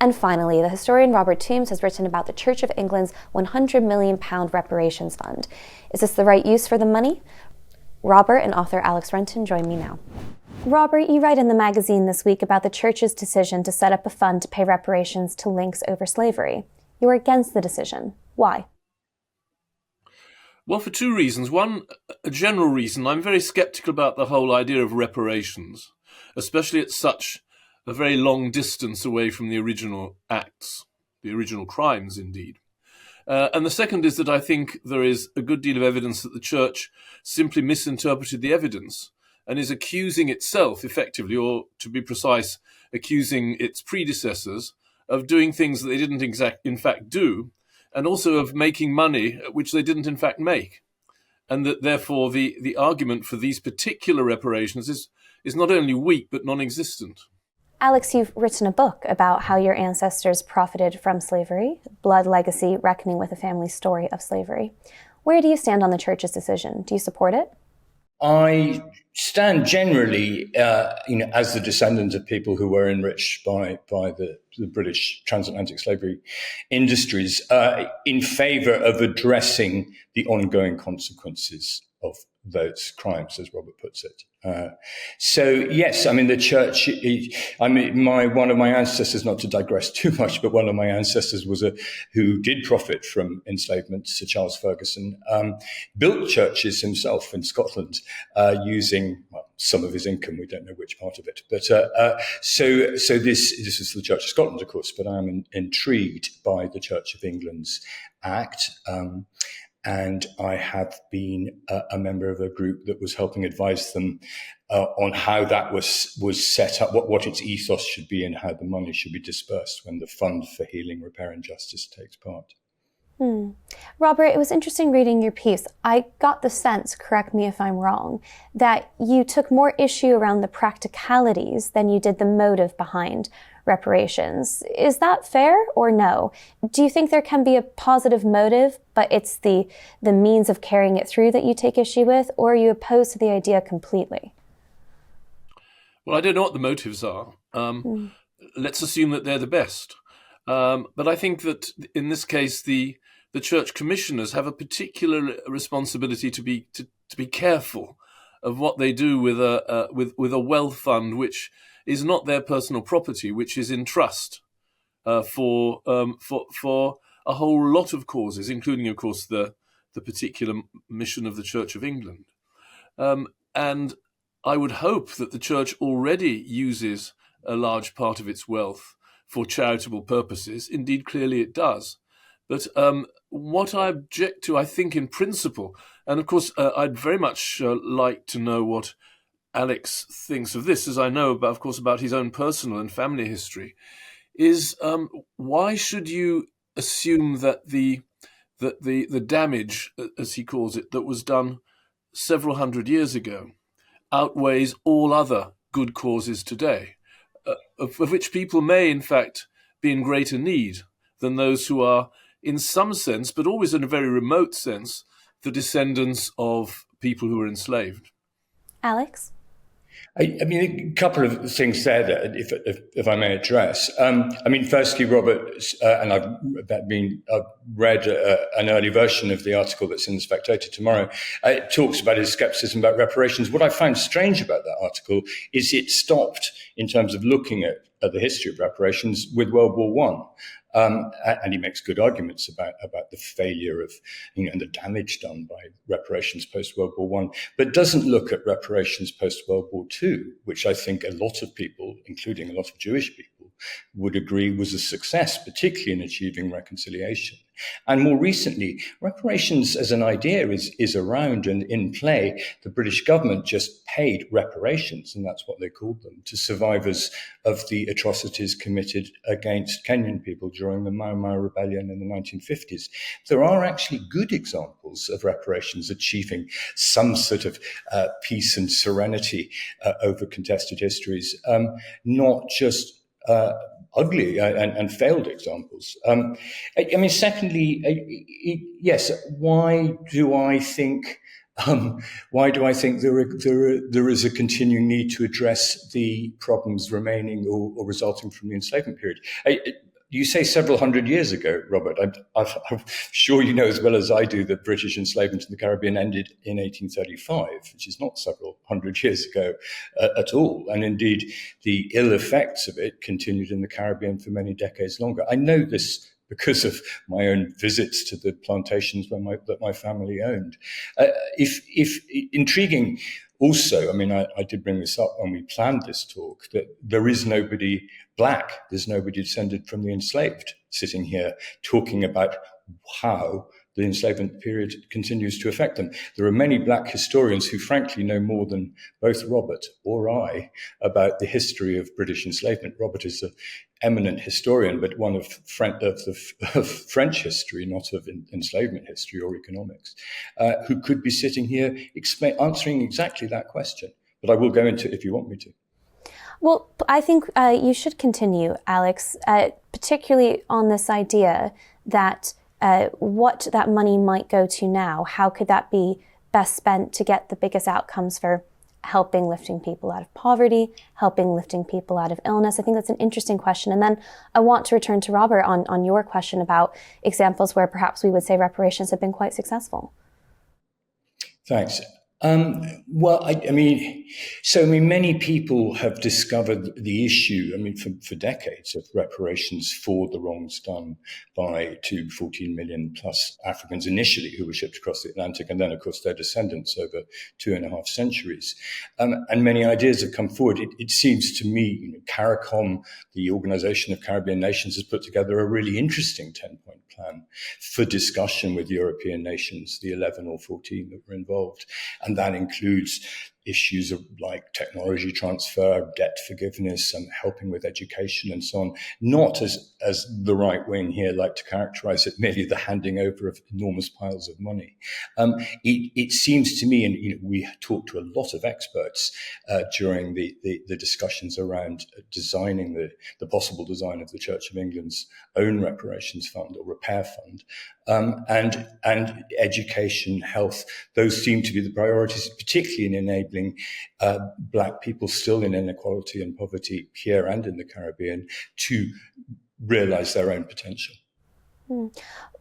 And finally, the historian Robert Toombs has written about the Church of England's £100 million reparations fund. Is this the right use for the money? Robert and author Alex Renton join me now. Robert, you write in the magazine this week about the Church's decision to set up a fund to pay reparations to links over slavery. You are against the decision. Why? Well, for two reasons. One, a general reason. I'm very sceptical about the whole idea of reparations, especially at such a very long distance away from the original acts, the original crimes, indeed. And the second is that I think there is a good deal of evidence that the Church simply misinterpreted the evidence and is accusing itself effectively, or to be precise, accusing its predecessors of doing things that they didn't in fact do, and also of making money which they didn't in fact make. And that therefore the argument for these particular reparations is not only weak but non-existent. Alex, you've written a book about how your ancestors profited from slavery, Blood Legacy, Reckoning with a Family Story of Slavery. Where do you stand on the Church's decision? Do you support it? I stand generally, as the descendant of people who were enriched by the British transatlantic slavery industries, in favour of addressing the ongoing consequences of those crimes, as Robert puts it. So yes, I mean the Church. One of my ancestors, not to digress too much, but one of my ancestors who did profit from enslavement, Sir Charles Ferguson, built churches himself in Scotland using some of his income. We don't know which part of it, but so this is the Church of Scotland, of course. But I am intrigued by the Church of England's act. And I have been a member of a group that was helping advise them on how that was set up, what its ethos should be, and how the money should be dispersed when the Fund for Healing, Repair and Justice takes part. Robert, it was interesting reading your piece. I got the sense, correct me if I'm wrong, that you took more issue around the practicalities than you did the motive behind reparations. Is that fair or no? Do you think there can be a positive motive, but it's the means of carrying it through that you take issue with, or are you opposed to the idea completely? Well, I don't know what the motives are. Let's assume that they're the best. But I think that in this case, the church commissioners have a particular responsibility to be careful of what they do with a wealth fund which is not their personal property, which is in trust for a whole lot of causes, including, of course, the particular mission of the Church of England. And I would hope that the Church already uses a large part of its wealth for charitable purposes. Indeed, clearly it does. But what I object to, I think, in principle, and of course, I'd very much like to know what Alex thinks of this, as I know, of course, about his own personal and family history, is why should you assume that the damage, as he calls it, that was done several hundred years ago outweighs all other good causes today, of which people may, in fact, be in greater need than those who are, in some sense, but always in a very remote sense, the descendants of people who were enslaved. Alex? I mean, a couple of things there that, if I may address. Firstly, Robert, and I've read an early version of the article that's in the Spectator tomorrow. It talks about his scepticism about reparations. What I found strange about that article is it stopped in terms of looking at the history of reparations with World War One. And he makes good arguments about the failure of, and the damage done by reparations post World War One, but doesn't look at reparations post World War Two, which I think a lot of people, including a lot of Jewish people, would agree was a success, particularly in achieving reconciliation. And more recently, reparations as an idea is around and in play. The British government just paid reparations, and that's what they called them, to survivors of the atrocities committed against Kenyan people during the Mau Mau rebellion in the 1950s. There are actually good examples of reparations achieving some sort of peace and serenity over contested histories, not just ugly and failed examples. Secondly, yes, why do I think there is a continuing need to address the problems remaining or resulting from the enslavement period? you say several hundred years ago, Robert. I'm sure you know as well as I do that British enslavement in the Caribbean ended in 1835, which is not several hundred years ago at all. And indeed, the ill effects of it continued in the Caribbean for many decades longer. I know this because of my own visits to the plantations that my family owned. If intriguing. Also, I mean, I did bring this up when we planned this talk, that there is nobody black, there's nobody descended from the enslaved sitting here talking about how the enslavement period continues to affect them. There are many black historians who frankly know more than both Robert or I about the history of British enslavement. Robert is an eminent historian, but one of French history, not of enslavement history or economics, who could be sitting here answering exactly that question. But I will go into it if you want me to. Well, I think you should continue, Alex, particularly on this idea that what that money might go to now. How could that be best spent to get the biggest outcomes for helping lifting people out of poverty, helping lifting people out of illness? I think that's an interesting question. And then I want to return to Robert on your question about examples where perhaps we would say reparations have been quite successful. Thanks. Well, many people have discovered the issue, for decades, of reparations for the wrongs done to 14 million plus Africans initially who were shipped across the Atlantic, and then, of course, their descendants over 2.5 centuries. And many ideas have come forward. It seems to me, CARICOM, the Organization of Caribbean Nations, has put together a really interesting 10-point plan for discussion with European nations, the 11 or 14 that were involved. And that includes issues like technology transfer, debt forgiveness, and helping with education and so on, not as the right wing here like to characterize it, merely the handing over of enormous piles of money. It seems to me, and we talked to a lot of experts during the discussions around designing the possible design of the Church of England's own reparations fund or repair fund, and education, health, those seem to be the priorities, particularly in enabling black people still in inequality and poverty here and in the Caribbean to realize their own potential.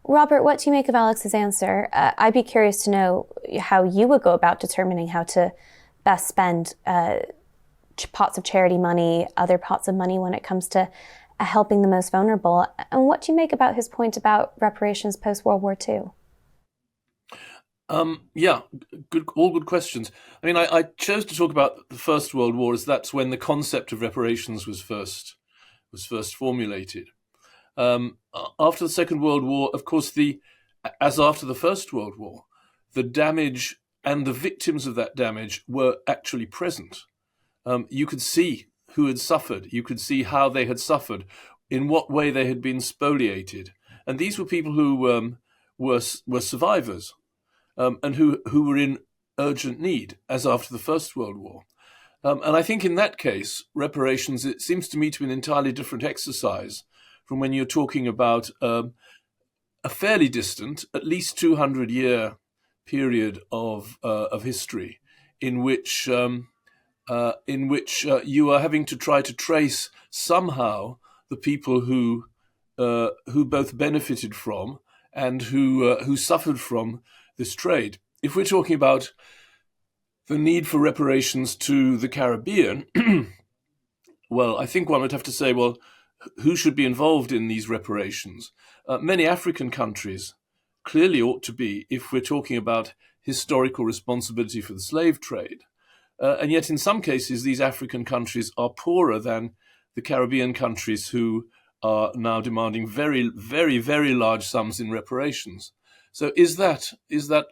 Robert, what do you make of Alex's answer? I'd be curious to know how you would go about determining how to best spend pots of charity money, other pots of money when it comes to helping the most vulnerable. And what do you make about his point about reparations post-World War II? All good questions. I mean, I chose to talk about the First World War as that's when the concept of reparations was first formulated. After the Second World War, of course, as after the First World War, the damage and the victims of that damage were actually present. You could see who had suffered. You could see how they had suffered, in what way they had been spoliated, and these were people who were survivors. And who were in urgent need, as after the First World War. And I think in that case, reparations, it seems to me to be an entirely different exercise from when you're talking about a fairly distant, at least 200-year period of history in which you are having to try to trace somehow the people who both benefited from and who suffered from this trade. If we're talking about the need for reparations to the Caribbean, well, I think one would have to say, well, who should be involved in these reparations? Many African countries clearly ought to be, if we're talking about historical responsibility for the slave trade. And yet in some cases, these African countries are poorer than the Caribbean countries who are now demanding very, very, very large sums in reparations. So is that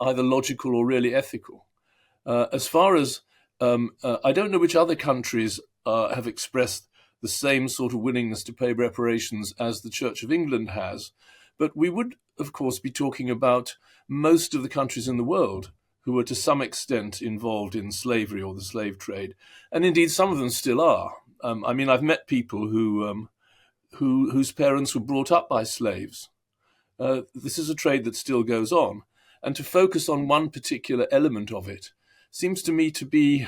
either logical or really ethical? As far as I don't know which other countries have expressed the same sort of willingness to pay reparations as the Church of England has, but we would, of course, be talking about most of the countries in the world who are to some extent involved in slavery or the slave trade, and indeed some of them still are. I mean, I've met people whose parents were brought up by slaves. This is a trade that still goes on, and to focus on one particular element of it seems to me to be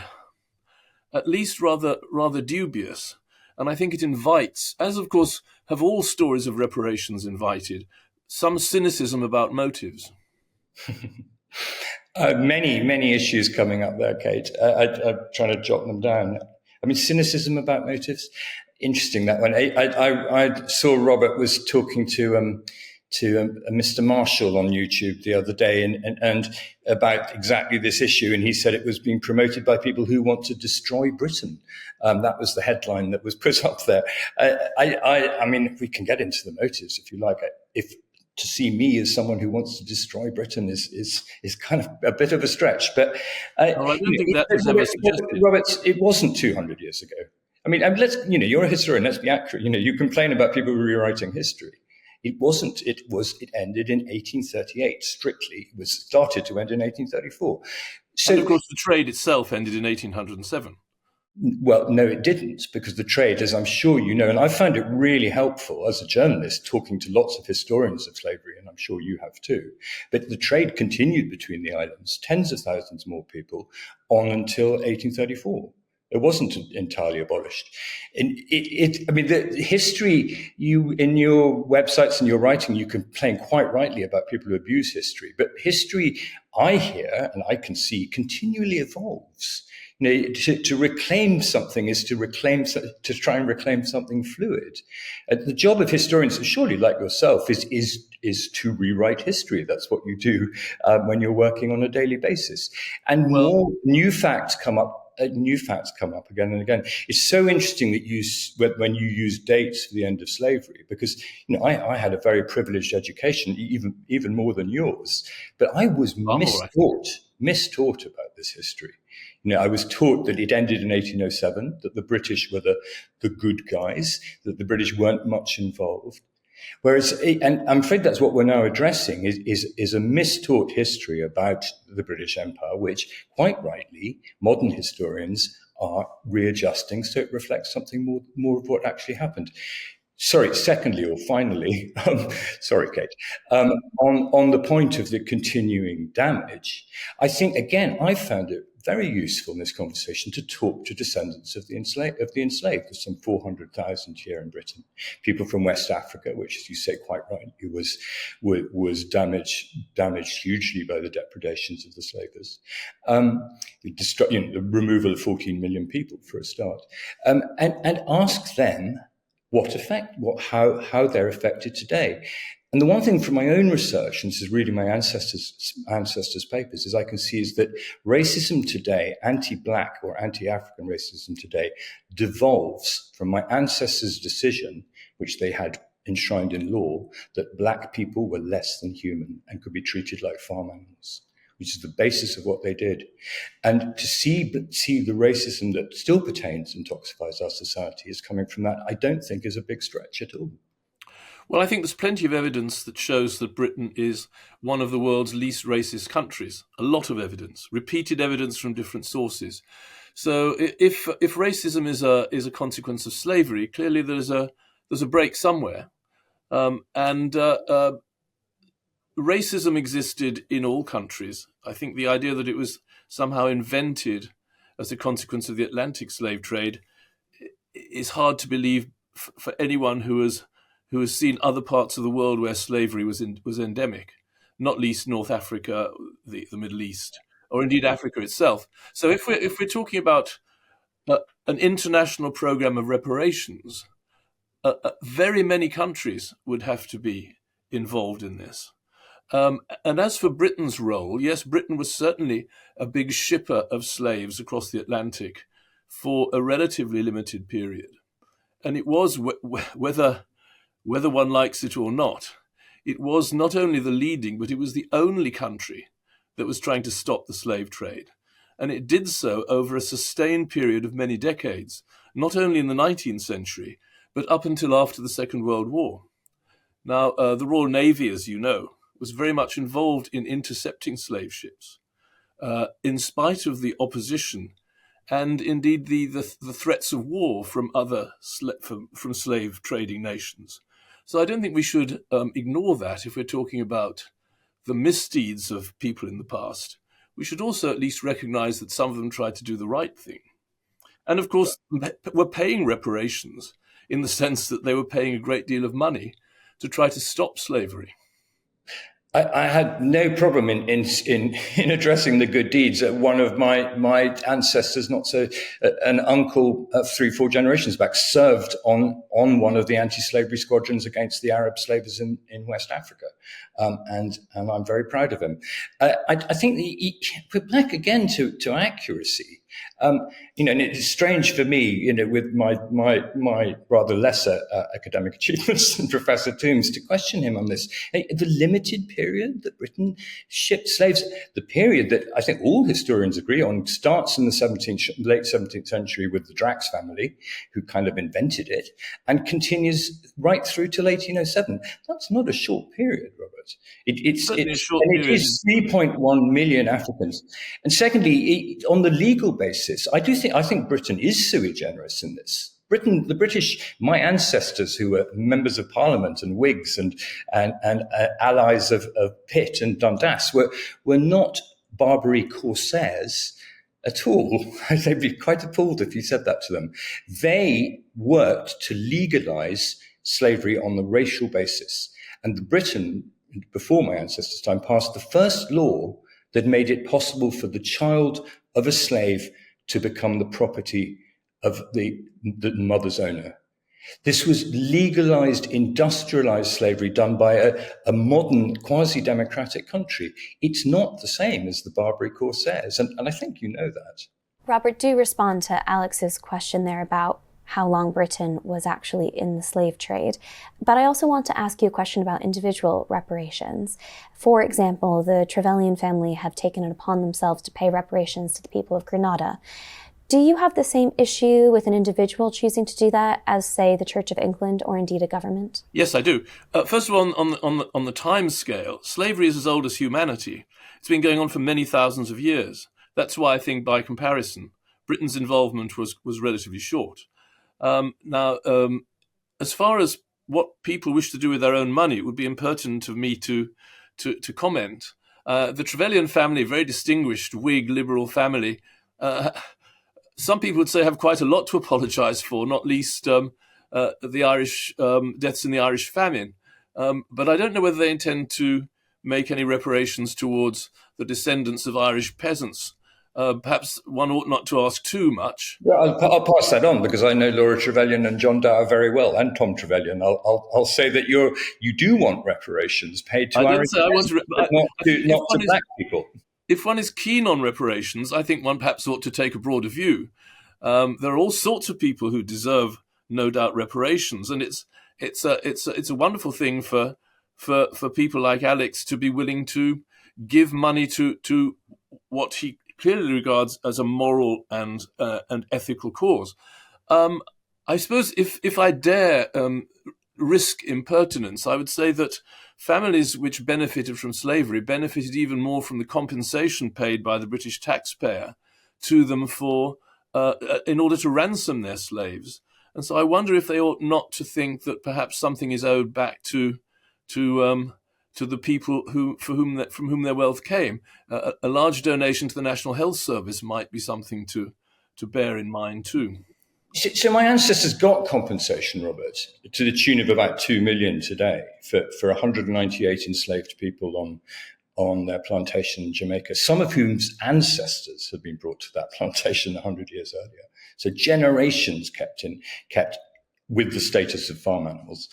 at least rather dubious. And I think it invites, as of course have all stories of reparations invited some cynicism about motives? Many issues coming up there, Kate. I'm trying to jot them down. I mean, cynicism about motives. Interesting, that one. I saw Robert was talking to Mr. Marshall on YouTube the other day, and about exactly this issue. And he said it was being promoted by people who want to destroy Britain. That was the headline that was put up there. I mean, we can get into the motives if you like. If to see me as someone who wants to destroy Britain is kind of a bit of a stretch. But I don't think that was ever suggested. Robert, it wasn't 200 years ago. I mean, and you're a historian, let's be accurate. You complain about people rewriting history. It wasn't. It ended in 1838. Strictly, it was started to end in 1834. So, and of course, the trade itself ended in 1807. Well, no, it didn't, because the trade, as I'm sure you know, and I found it really helpful as a journalist talking to lots of historians of slavery, and I'm sure you have too, but the trade continued between the islands, tens of thousands more people, on until 1834. It wasn't entirely abolished. And the history, in your websites and your writing, you complain quite rightly about people who abuse history. But history, I hear and I can see, continually evolves. To reclaim something is to try and reclaim something fluid. The job of historians, surely like yourself, is to rewrite history. That's what you do when you're working on a daily basis. And more new facts come up. Again and again. It's so interesting that when you use dates for the end of slavery, because I had a very privileged education, even more than yours, but I was mistaught about this history. I was taught that it ended in 1807, that the British were the good guys, that the British weren't much involved. Whereas, and I'm afraid that's what we're now addressing, is a mistaught history about the British Empire, which, quite rightly, modern historians are readjusting so it reflects something more of what actually happened. Sorry, secondly or finally, sorry, Kate, on the point of the continuing damage, I think, again, I found it very useful in this conversation to talk to descendants of the enslaved. There's some 400,000 here in Britain. People from West Africa, which, as you say quite rightly, was damaged hugely by the depredations of the slavers. The removal of 14 million people for a start, and ask them how they're affected today. And the one thing from my own research, and this is reading my ancestors' papers, is I can see is that racism today, anti-Black or anti-African racism today, devolves from my ancestors' decision, which they had enshrined in law, that Black people were less than human and could be treated like farm animals, which is the basis of what they did. And to see the racism that still pertains and toxifies our society is coming from that, I don't think is a big stretch at all. Well, I think there's plenty of evidence that shows that Britain is one of the world's least racist countries. A lot of evidence, repeated evidence from different sources. So if racism is a consequence of slavery, clearly there's a break somewhere. Racism existed in all countries. I think the idea that it was somehow invented as a consequence of the Atlantic slave trade is hard to believe for anyone who has seen other parts of the world where slavery was endemic, not least North Africa, the Middle East, or indeed Africa itself. So if we're talking about an international program of reparations, very many countries would have to be involved in this. And as for Britain's role, yes, Britain was certainly a big shipper of slaves across the Atlantic for a relatively limited period. And it was, whether one likes it or not, it was not only the leading, but it was the only country that was trying to stop the slave trade. And it did so over a sustained period of many decades, not only in the 19th century, but up until after the Second World War. Now, the Royal Navy, as you know, was very much involved in intercepting slave ships, in spite of the opposition and indeed the threats of war from from slave trading nations. So I don't think we should ignore that if we're talking about the misdeeds of people in the past. We should also at least recognize that some of them tried to do the right thing. And of course, we're paying reparations in the sense that they were paying a great deal of money to try to stop slavery. I had no problem in addressing the good deeds. One of my ancestors, not so an uncle 3-4 generations back, served on one of the anti-slavery squadrons against the Arab slavers in West Africa, and I'm very proud of him. I think we're back again to accuracy. And it's strange for me, with my rather lesser academic achievements than Professor Toombs, to question him on this. The limited period that Britain shipped slaves, the period that I think all historians agree on, starts in the late 17th century with the Drax family, who kind of invented it, and continues right through till 1807. That's not a short period, Robert. It is 3.1 million Africans. And secondly, on the legal basis, I think Britain is sui generis in this. The British, my ancestors who were members of Parliament and Whigs and allies of Pitt and Dundas were not Barbary corsairs at all. They'd be quite appalled if you said that to them. They worked to legalize slavery on the racial basis. And Britain, before my ancestors' time, passed the first law that made it possible for the child of a slave to become the property of the mother's owner. This was legalized, industrialized slavery done by a modern, quasi-democratic country. It's not the same as the Barbary corsairs, and I think you know that. Robert, do respond to Alex's question there about how long Britain was actually in the slave trade. But I also want to ask you a question about individual reparations. For example, the Trevelyan family have taken it upon themselves to pay reparations to the people of Grenada. Do you have the same issue with an individual choosing to do that as, say, the Church of England or indeed a government? Yes, I do. First of all, on the time scale, slavery is as old as humanity. It's been going on for many thousands of years. That's why I think, by comparison, Britain's involvement was relatively short. As far as what people wish to do with their own money, it would be impertinent of me to comment. The Trevelyan family, very distinguished Whig liberal family, some people would say have quite a lot to apologise for, not least the Irish deaths in the Irish famine. But I don't know whether they intend to make any reparations towards the descendants of Irish peasants. Perhaps one ought not to ask too much. Yeah, I'll pass that on because I know Laura Trevelyan and John Dower very well, and Tom Trevelyan. I'll say that you do want reparations paid to Irish peasants, not to black people. If one is keen on reparations, I think one perhaps ought to take a broader view. There are all sorts of people who deserve, no doubt, reparations, and it's a wonderful thing for people like Alex to be willing to give money to what he clearly regards as a moral and ethical cause. I suppose if I dare risk impertinence, I would say that families which benefited from slavery benefited even more from the compensation paid by the British taxpayer to them in order to ransom their slaves. And so I wonder if they ought not to think that perhaps something is owed back to the people from whom their wealth came. A large donation to the National Health Service might be something to bear in mind too. So my ancestors got compensation, Robert, to the tune of about 2 million today for 198 enslaved people on their plantation in Jamaica, some of whose ancestors had been brought to that plantation 100 years earlier. So generations kept with the status of farm animals.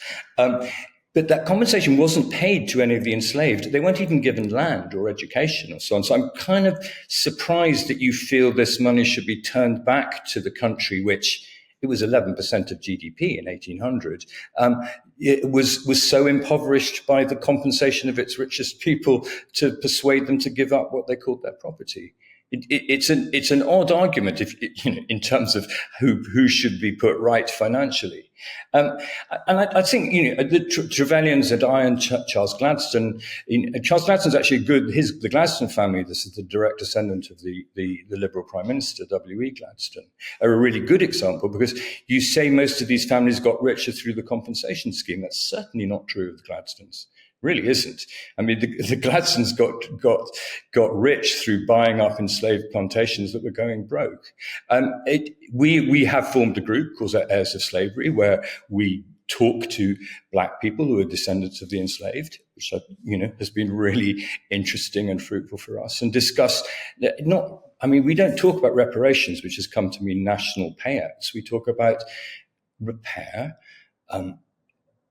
But that compensation wasn't paid to any of the enslaved. They weren't even given land or education or so on. So I'm kind of surprised that you feel this money should be turned back to the country, which it was 11% of GDP in 1800. It was so impoverished by the compensation of its richest people to persuade them to give up what they called their property. It's an odd argument in terms of who should be put right financially. And I think, the Trevelyans and I and Charles Gladstone, Charles Gladstone's actually the Gladstone family, this is the direct descendant of the Liberal Prime Minister, W.E. Gladstone, are a really good example because you say most of these families got richer through the compensation scheme. That's certainly not true of the Gladstones. Really isn't. I mean, the Gladsons got rich through buying up enslaved plantations that were going broke. We have formed a group called Heirs of Slavery, where we talk to black people who are descendants of the enslaved, which has been really interesting and fruitful for us, and discuss we don't talk about reparations, which has come to mean national payouts. We talk about repair,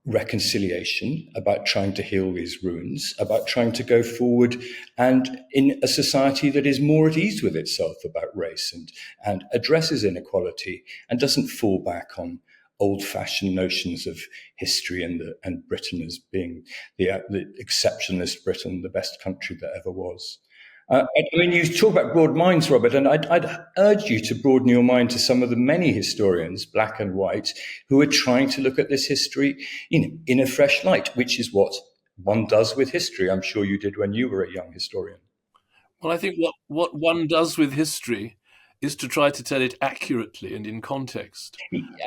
reconciliation, about trying to heal these wounds, about trying to go forward and in a society that is more at ease with itself about race and addresses inequality and doesn't fall back on old-fashioned notions of history and Britain as being the exceptionalist Britain, the best country that ever was. You talk about broad minds, Robert, and I'd urge you to broaden your mind to some of the many historians, black and white, who are trying to look at this history in a fresh light, which is what one does with history. I'm sure you did when you were a young historian. Well, I think what one does with history is to try to tell it accurately and in context.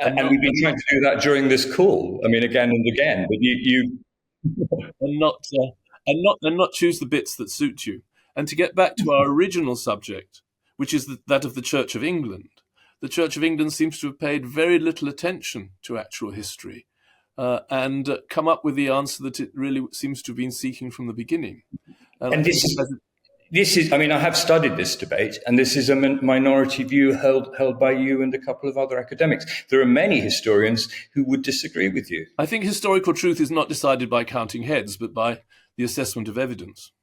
And we've been trying to do that during this call. I mean, again and again, but you and not choose the bits that suit you. And to get back to our original subject, which is that of the Church of England, the Church of England seems to have paid very little attention to actual history and come up with the answer that it really seems to have been seeking from the beginning. And this is, I have studied this debate, and this is a minority view held by you and a couple of other academics. There are many historians who would disagree with you. I think historical truth is not decided by counting heads, but by the assessment of evidence.